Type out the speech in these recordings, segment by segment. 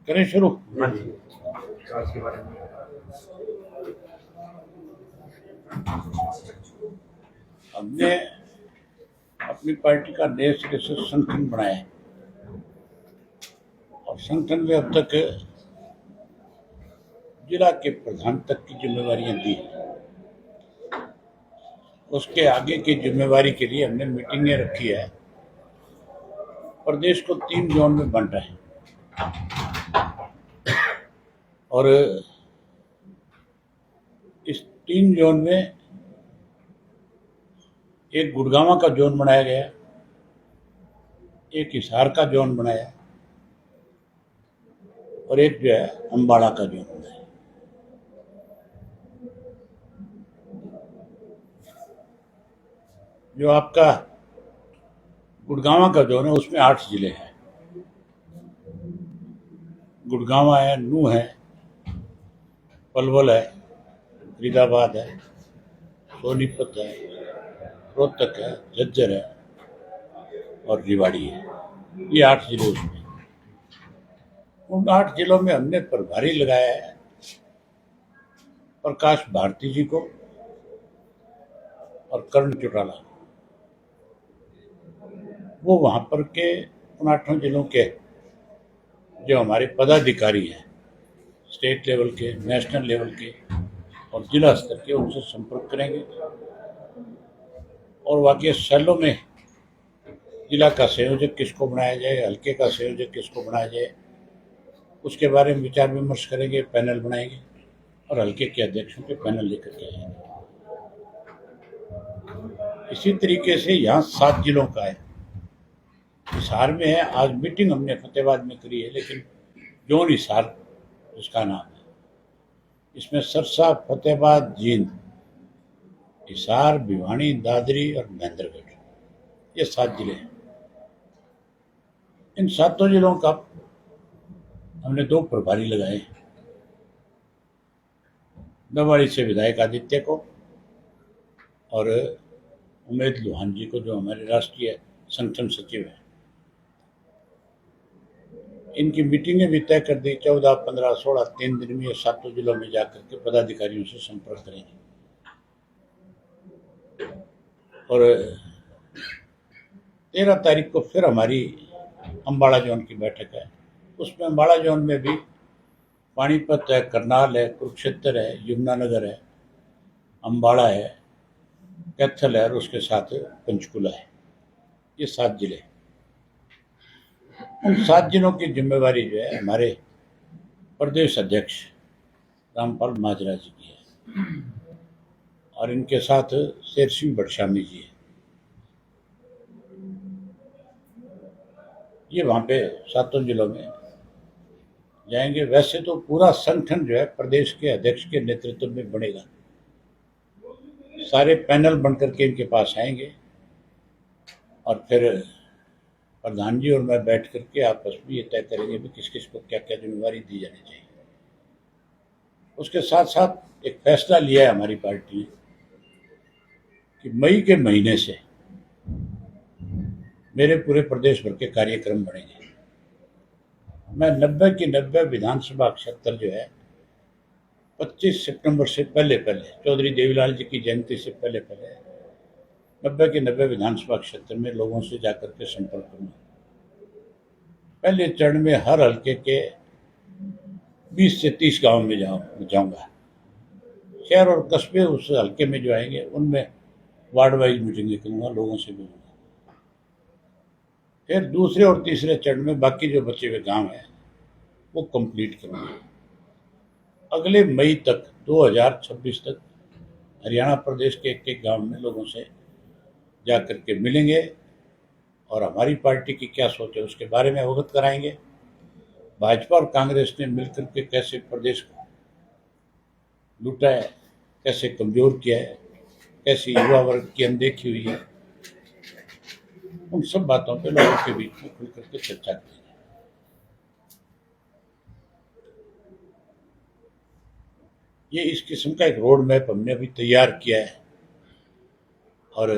करें शुरू। हाँ जी, आज के बारे में हमने अपनी पार्टी का नए सिरे से संगठन बनाया है और संगठन में अब तक जिला के प्रधान तक की जिम्मेवारियां दी हैं। उसके आगे की जिम्मेवारी के लिए हमने मीटिंगें रखी है। प्रदेश को 3 जोन में बांटा है और इस 3 जोन में एक गुड़गांव का जोन बनाया गया, एक हिसार का जोन बनाया और एक जो है अम्बाड़ा का जोन बनाया। जो आपका गुड़गांव का जोन है उसमें 8 जिले हैं। गुड़गांव है, नूंह है, पलवल है, फरीदाबाद है, सोनीपत है, रोहतक है, झज्जर है और रेवाड़ी है। ये 8 जिले उसमें। उन 8 जिलों में हमने प्रभारी लगाया है प्रकाश भारती जी को और कर्ण चौटाला। वो वहां पर के उन 8 जिलों के जो हमारे पदाधिकारी हैं, स्टेट लेवल के, नेशनल लेवल के और जिला स्तर के, उनसे संपर्क करेंगे और वाकई शैलों में जिला का संयोजक किसको बनाया जाए, हल्के का संयोजक किसको बनाया जाए, उसके बारे में विचार विमर्श करेंगे, पैनल बनाएंगे और हल्के के अध्यक्षों के पैनल लेकर के आएंगे। इसी तरीके से यहाँ 7 जिलों का है। हिसार में है, आज मीटिंग हमने फतेहाबाद में करी है, लेकिन जोन हिसार उसका नाम है। इसमें सरसा, फतेहाबाद, जींद, हिसार, भिवानी, दादरी और महेंद्रगढ़, ये 7 जिले हैं। इन 7 जिलों का हमने 2 प्रभारी लगाए, नवाड़ी से विधायक आदित्य को और उमेद लोहान जी को, जो हमारे राष्ट्रीय संगठन सचिव हैं। इनकी मीटिंगें भी तय कर दी, 14, 15, 16, 3 दिन में ये 7 जिलों में जाकर के पदाधिकारियों से संपर्क करेंगे। और 13 तारीख को फिर हमारी अम्बाड़ा जोन की बैठक है। उसमें अम्बाड़ा जोन में भी पानीपत है, करनाल है, कुरुक्षेत्र है, यमुनानगर है, अम्बाड़ा है, कैथल है और उसके साथ पंचकुला है। ये 7 जिले। उन 7 जिलों की जिम्मेवारी जो है हमारे प्रदेश अध्यक्ष रामपाल माजरा जी की है और इनके साथ शेर सिंह बड़शामी जी है। ये वहाँ पे 7 जिलों में जाएंगे। वैसे तो पूरा संगठन जो है प्रदेश के अध्यक्ष के नेतृत्व में बनेगा। सारे पैनल बनकर के इनके पास आएंगे और फिर प्रधान जी और मैं बैठ करके आपस में ये तय करेंगे भी किस किस को क्या क्या जिम्मेवारी दी जानी चाहिए। उसके साथ साथ एक फैसला लिया है हमारी पार्टी ने कि मई के महीने से मेरे पूरे प्रदेश भर के कार्यक्रम बनेंगे। मैं 90 की 90 विधानसभा क्षेत्र जो है 25 सितंबर से पहले चौधरी देवीलाल जी की जयंती से पहले 90 के 90 विधानसभा क्षेत्र में लोगों से जाकर के संपर्क करूंगा। पहले चरण में हर हल्के के 20 से 30 गांव में जाऊंगा। शहर और कस्बे उस हल्के में जो आएंगे उनमें वार्ड वाइज मीटिंगें करूंगा, लोगों से मिलूंगा। फिर दूसरे और तीसरे चरण में बाकी जो बचे हुए गांव हैं वो कंप्लीट करूंगा। अगले मई तक 2026 तक हरियाणा प्रदेश के एक गांव में लोगों से जाकर के मिलेंगे और हमारी पार्टी की क्या सोच है उसके बारे में अवगत कराएंगे। भाजपा और कांग्रेस ने मिलकर के कैसे प्रदेश को लूटा है, कैसे कमजोर किया है, कैसी युवा वर्ग की अनदेखी हुई है, उन सब बातों पे लोगों के बीच में खुल करके चर्चा करेंगे। ये इस किस्म का एक रोड मैप हमने अभी तैयार किया है और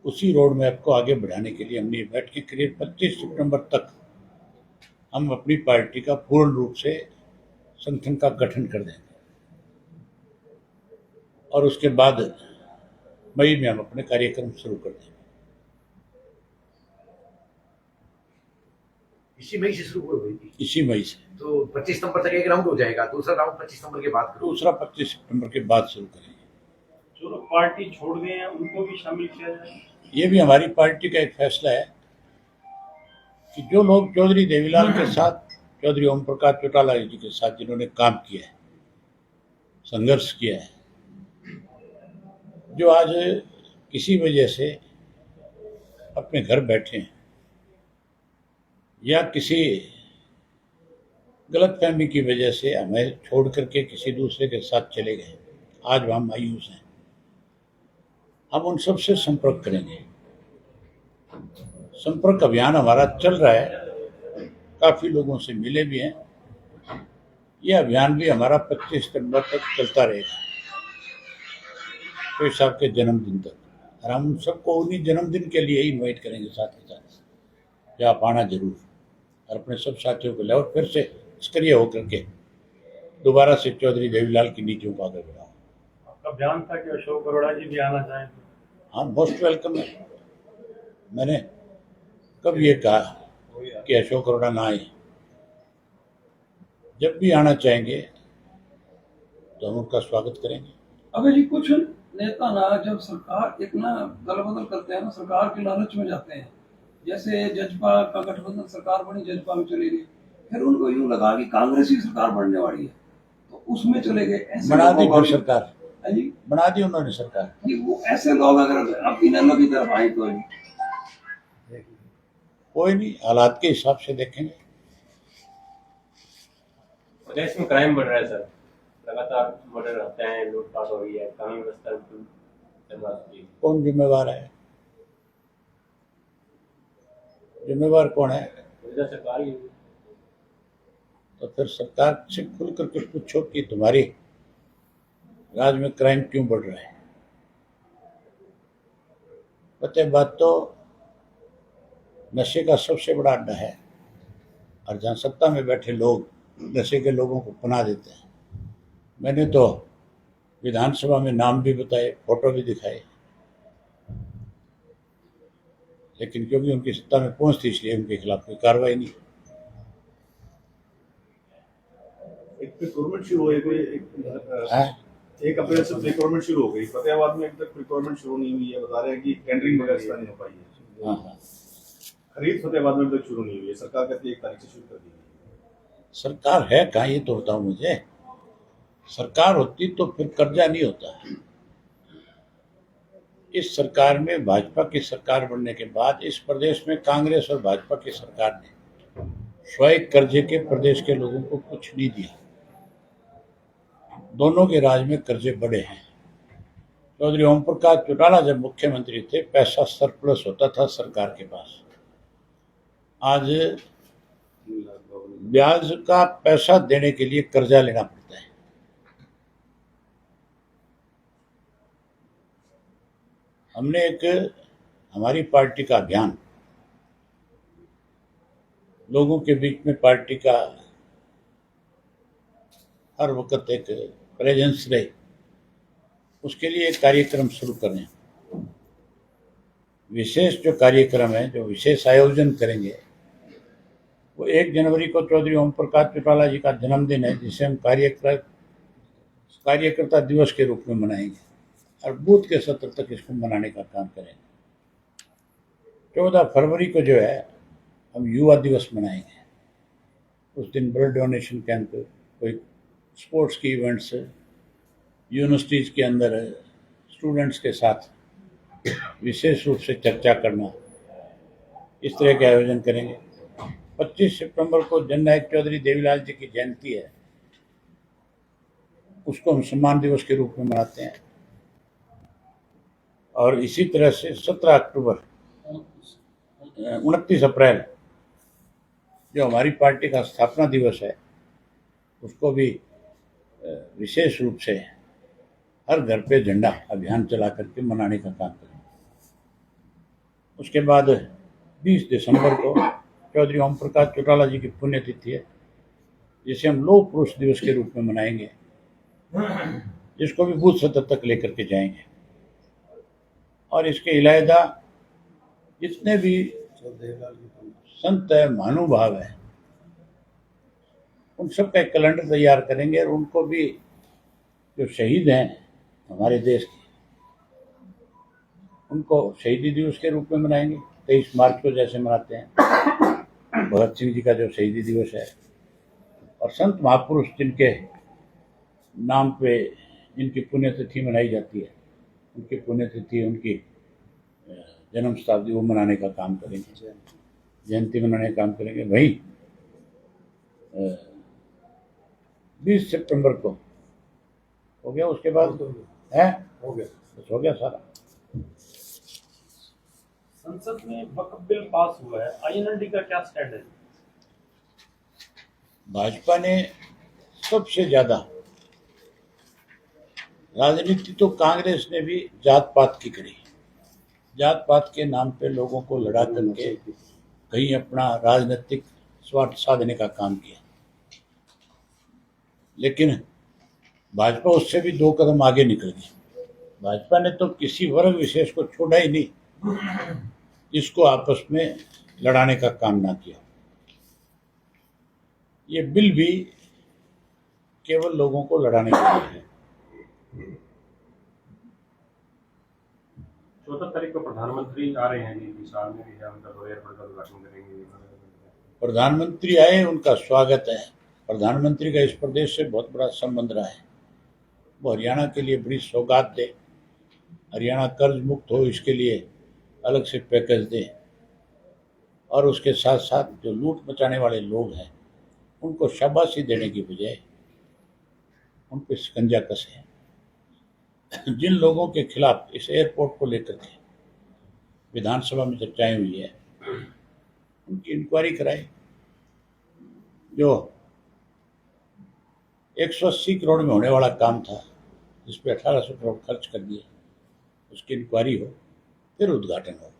उसी रोड मैप को आगे बढ़ाने के लिए हमने बैठ के करीब 25 सितंबर तक हम अपनी पार्टी का पूर्ण रूप से संगठन का गठन कर देंगे और उसके बाद मई में हम अपने कार्यक्रम शुरू कर देंगे। इसी मई से शुरू हुई थी। इसी मई से। तो 25 सितंबर तक एक राउंड हो जाएगा, दूसरा राउंड 25 सितंबर के बाद करो। दूसरा 25 सितंबर के बाद शुरू करेंगे। जो लोग पार्टी छोड़ गए हैं उनको भी शामिल किया जाए। ये भी हमारी पार्टी का एक फैसला है कि जो लोग चौधरी देवीलाल के साथ, चौधरी ओम प्रकाश चौटाला जी के साथ जिन्होंने काम किया है, संघर्ष किया है, जो आज किसी वजह से अपने घर बैठे हैं या किसी गलतफहमी की वजह से हमें छोड़ करके किसी दूसरे के साथ चले गए, आज हम मायूस हैं, हम उन सब से संपर्क करेंगे। संपर्क अभियान हमारा चल रहा है, काफ़ी लोगों से मिले भी हैं। यह अभियान भी हमारा 25 सितंबर तक चलता रहेगा, कोई साहब के जन्मदिन तक, और हम सबको उन्हीं जन्मदिन के लिए ही इन्वाइट करेंगे साथ ही साथ, कि आप आना जरूर और अपने सब साथियों को लाओ, फिर से सक्रिय होकर के दोबारा से चौधरी देवीलाल की नीतियों को आगे बढ़ाओ। आपका बयान था कि अशोक अरोड़ा जी भी आना चाहें। हाँ, मोस्ट वेलकम है। मैंने कब ये कहा कि अशोक अरोड़ा ना आए, जब भी आना चाहेंगे तो हम उनका स्वागत करेंगे। अबे जी, कुछ नेता ना जब सरकार एक ना दल बदल करते हैं ना, सरकार के लालच में जाते हैं। जैसे जजपा का गठबंधन सरकार बनी, जजपा में चले गए, फिर उनको यूं लगा कि कांग्रेस ही सरकार बनने वाली है तो उसमें चले गए। ऐसे बना दी लोगों फिर सरकार, हाँ जी, बना दी उन्होंने सरकार। कि वो ऐसे लोग अगर अब इन्होंने की तरफ आए तो कोई नहीं, हालात के हिसाब से देखेंगे। प्रदेश में क्राइम बढ़ रहा है सर, लगातार मर्डर होते हैं, लूटपाट हो रही है, कानून व्यवस्था बिल्कुल चल रही है। कौन जिम्मेवार है? जिम्मेवार कौन है? मौजूदा सरकार ही है। तो फिर सरकार से खुल करके पूछो कि तुम्हारी राज्य में क्राइम क्यों बढ़ रहा है। पता है, बात तो नशे का सबसे बड़ा अड्डा है, और जहाँ सत्ता में बैठे लोग नशे के लोगों को पनाह देते हैं। मैंने तो विधानसभा में नाम भी बताए, फोटो भी दिखाए, लेकिन क्योंकि उनकी सत्ता में पहुंच थी इसलिए उनके खिलाफ कोई कार्रवाई नहीं। एक प्रिक्योरमेंट शुरू हो गई, एक अप्रैल से प्रिक्योरमेंट शुरू हो गई। फतेहाबाद में अभी तक प्रिक्योरमेंट शुरू नहीं हुई है, बता रहे हैं कि टेंडरिंग वगैरह नहीं हो पाई है। हाँ, खरीद फतेहाबाद में अभी तक शुरू नहीं हुई है, सरकार कहती है 1 तारीख से शुरू कर दी गई। सरकार है कहाँ, ये तो बताओ मुझे। सरकार होती तो फिर कर्जा नहीं होता। इस सरकार में, भाजपा की सरकार बनने के बाद इस प्रदेश में कांग्रेस और भाजपा की सरकार ने स्वयं कर्जे के प्रदेश के लोगों को कुछ नहीं दिया। दोनों के राज में कर्जे बढ़े हैं। चौधरी ओम प्रकाश चौटाला जब मुख्यमंत्री थे, पैसा सरप्लस होता था सरकार के पास। आज ब्याज का पैसा देने के लिए कर्जा लेना पड़ता है। हमने हमारी पार्टी का अभियान, लोगों के बीच में पार्टी का हर वक्त एक प्रेजेंस रहे, उसके लिए एक कार्यक्रम शुरू करें। विशेष जो कार्यक्रम है, जो विशेष आयोजन करेंगे, वो 1 जनवरी को चौधरी ओम प्रकाश चौटाला जी का जन्मदिन है, जिसे हम कार्यकर्ता दिवस के रूप में मनाएंगे और बूथ के सत्र तक इसको मनाने का काम करेंगे। 14 फरवरी को जो है हम युवा दिवस मनाएंगे। उस दिन ब्लड डोनेशन कैंप, कोई स्पोर्ट्स की इवेंट्स, यूनिवर्सिटीज के अंदर स्टूडेंट्स के साथ विशेष रूप से चर्चा करना, इस तरह के आयोजन करेंगे। 25 सितंबर को जननायक चौधरी देवीलाल जी की जयंती है, उसको हम सम्मान दिवस के रूप में मनाते हैं। और इसी तरह से 17 अक्टूबर, 29 अप्रैल जो हमारी पार्टी का स्थापना दिवस है, उसको भी विशेष रूप से हर घर पे झंडा अभियान चला करके मनाने का काम करें। उसके बाद 20 दिसंबर को चौधरी ओम प्रकाश चौटाला जी की पुण्यतिथि है, जिसे हम लौह पुरुष दिवस के रूप में मनाएंगे, जिसको भी बूथ सतह तक लेकर के जाएंगे। और इसके इलावा जितने भी संत है, महानुभाव है, उन सब का एक कैलेंडर तैयार करेंगे और उनको भी, जो शहीद हैं हमारे देश के, उनको शहीदी दिवस के रूप में मनाएंगे। 23 मार्च को जैसे मनाते हैं भगत सिंह जी का जो शहीदी दिवस है, और संत महापुरुष जिनके नाम पे जिनकी पुण्यतिथि मनाई जाती है, उनकी पुण्यतिथि, उनकी जन्म शताब्दी वो मनाने का काम करेंगे, जयंती मनाने का काम करेंगे। वहीं 20 सितंबर को हो गया, उसके बाद है हो गया सारा। संसद में वक्फ बिल पास हुआ है, आईएनएलडी का क्या स्टैंड है? भाजपा ने सबसे ज्यादा, राजनीति तो कांग्रेस ने भी जात पात की करी, जात पात के नाम पे लोगों को लड़ा करके कहीं अपना राजनीतिक स्वार्थ साधने का काम किया। लेकिन भाजपा उससे भी 2 कदम आगे निकल गई। भाजपा ने तो किसी वर्ग विशेष को छोड़ा ही नहीं, जिसको आपस में लड़ाने का काम ना किया। ये बिल भी केवल लोगों को लड़ाने के लिए है। 14 तारीख को प्रधानमंत्री आ रहे हैं जी, विशाल में भी है, उनका दो एयरपोर्ट का उद्घाटन करेंगे। प्रधानमंत्री आए, उनका स्वागत है। प्रधानमंत्री का इस प्रदेश से बहुत बड़ा संबंध रहा है। वो हरियाणा के लिए बड़ी सौगात दे, हरियाणा कर्ज मुक्त हो, इसके लिए अलग से पैकेज दे, और उसके साथ साथ जो लूट मचाने वाले लोग हैं उनको शाबाशी देने की बजाय उन पर शिकंजा कसे। जिन लोगों के खिलाफ इस एयरपोर्ट को लेकर के विधानसभा में चर्चाएं हुई है, उनकी इंक्वायरी कराए। जो 180 करोड़ में होने वाला काम था, जिस पे 1800 करोड़ खर्च कर दिए, उसकी इंक्वायरी हो, फिर उद्घाटन हो।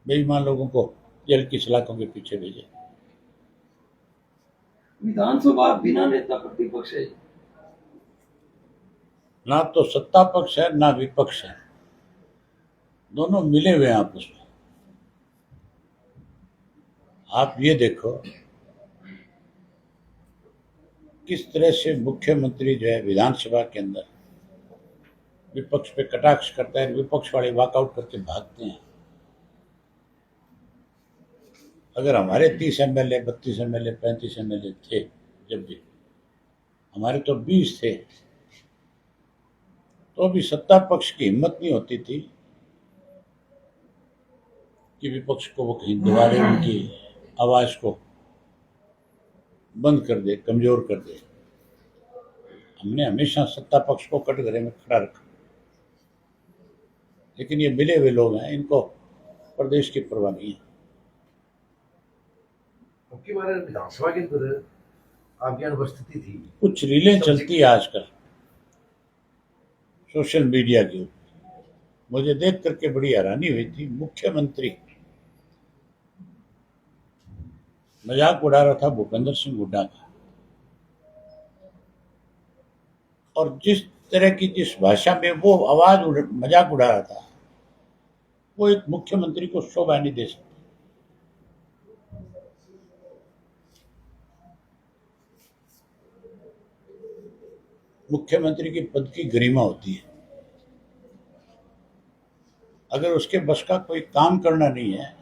बेईमान लोगों को जेल की सलाखों के पीछे भेजे। विधानसभा बिना नेता प्रतिपक्ष है, ना तो सत्ता पक्ष है ना विपक्ष है, दोनों मिले हुए हैं आपस में। आप ये देखो किस तरह से मुख्यमंत्री जो है विधानसभा के अंदर विपक्ष पे कटाक्ष करता है, विपक्ष वाले वॉकआउट करके भागते हैं। अगर हमारे 30 एमएलए, 32 एमएलए, 35 एमएलए थे, जब भी हमारे तो 20 थे, तो भी सत्ता पक्ष की हिम्मत नहीं होती थी कि विपक्ष को वो कहीं दबाए, उनकी आवाज को बंद कर दे, कमजोर कर दे। हमने हमेशा सत्ता पक्ष को कटघरे में खड़ा रखा। लेकिन ये मिले हुए लोग हैं, इनको प्रदेश की परवाह नहीं है। मुख्य बार विधानसभा के अंदर आपकी अनुपस्थिति थी, कुछ रीलें चलती है आजकल सोशल मीडिया के ऊपर, मुझे देख करके बड़ी हैरानी हुई थी। मुख्यमंत्री मजाक उड़ा रहा था भूपेंद्र सिंह हुड्डा का, और जिस तरह की, जिस भाषा में वो मजाक उड़ा रहा था, वो एक मुख्यमंत्री को शोभा नहीं दे सकती। मुख्यमंत्री की पद की गरिमा होती है। अगर उसके बस का कोई काम करना नहीं है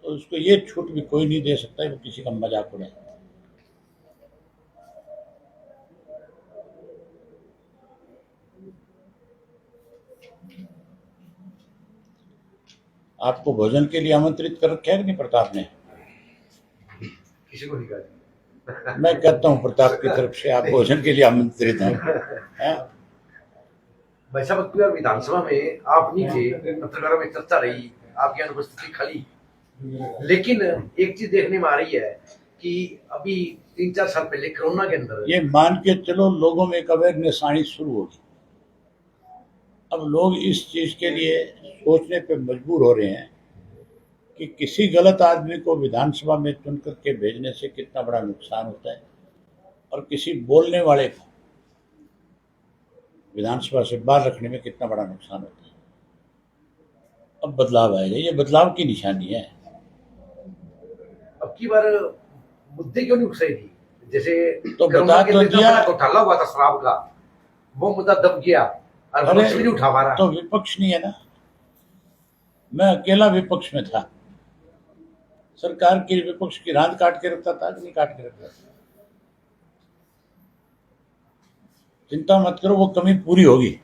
तो उसको ये छूट भी कोई नहीं दे सकता है वो किसी का मजाक उड़ाए। आपको भोजन के लिए आमंत्रित कर रखा है कि नहीं प्रताप ने? किसी को नहीं कहा। मैं कहता हूँ प्रताप की तरफ से आप भोजन के लिए आमंत्रित हैं। भाई साहब, अक्टूबर विधानसभा में आप नहीं थे, पत्रकारों में चर्चा रही, आपकी अनुपस्थिति खली। लेकिन एक चीज देखने में आ रही है कि अभी 3-4 साल पहले कोरोना के अंदर ये मान के चलो लोगों में एक अवेयरनेस आनी शुरू होगी। अब लोग इस चीज के लिए सोचने पे मजबूर हो रहे हैं कि किसी गलत आदमी को विधानसभा में चुन करके भेजने से कितना बड़ा नुकसान होता है और किसी बोलने वाले को विधानसभा से बाहर रखने में कितना बड़ा नुकसान होता है। अब बदलाव आएगा, ये बदलाव की निशानी है। अब की बार मुद्दे क्यों नहीं उकसाई थी? जैसे तो कोरोना बता के तो अंदर जो दिया। बड़ा घोटाला हुआ था शराब का, वो मुद्दा दब गया और अरे विपक्ष भी नहीं उठा पा रहा। तो विपक्ष नहीं है ना, मैं अकेला विपक्ष में था। सरकार की विपक्ष की रांद काट के रखता था कि नहीं काट के रखता था? चिंता मत करो, वो कमी पूरी होगी।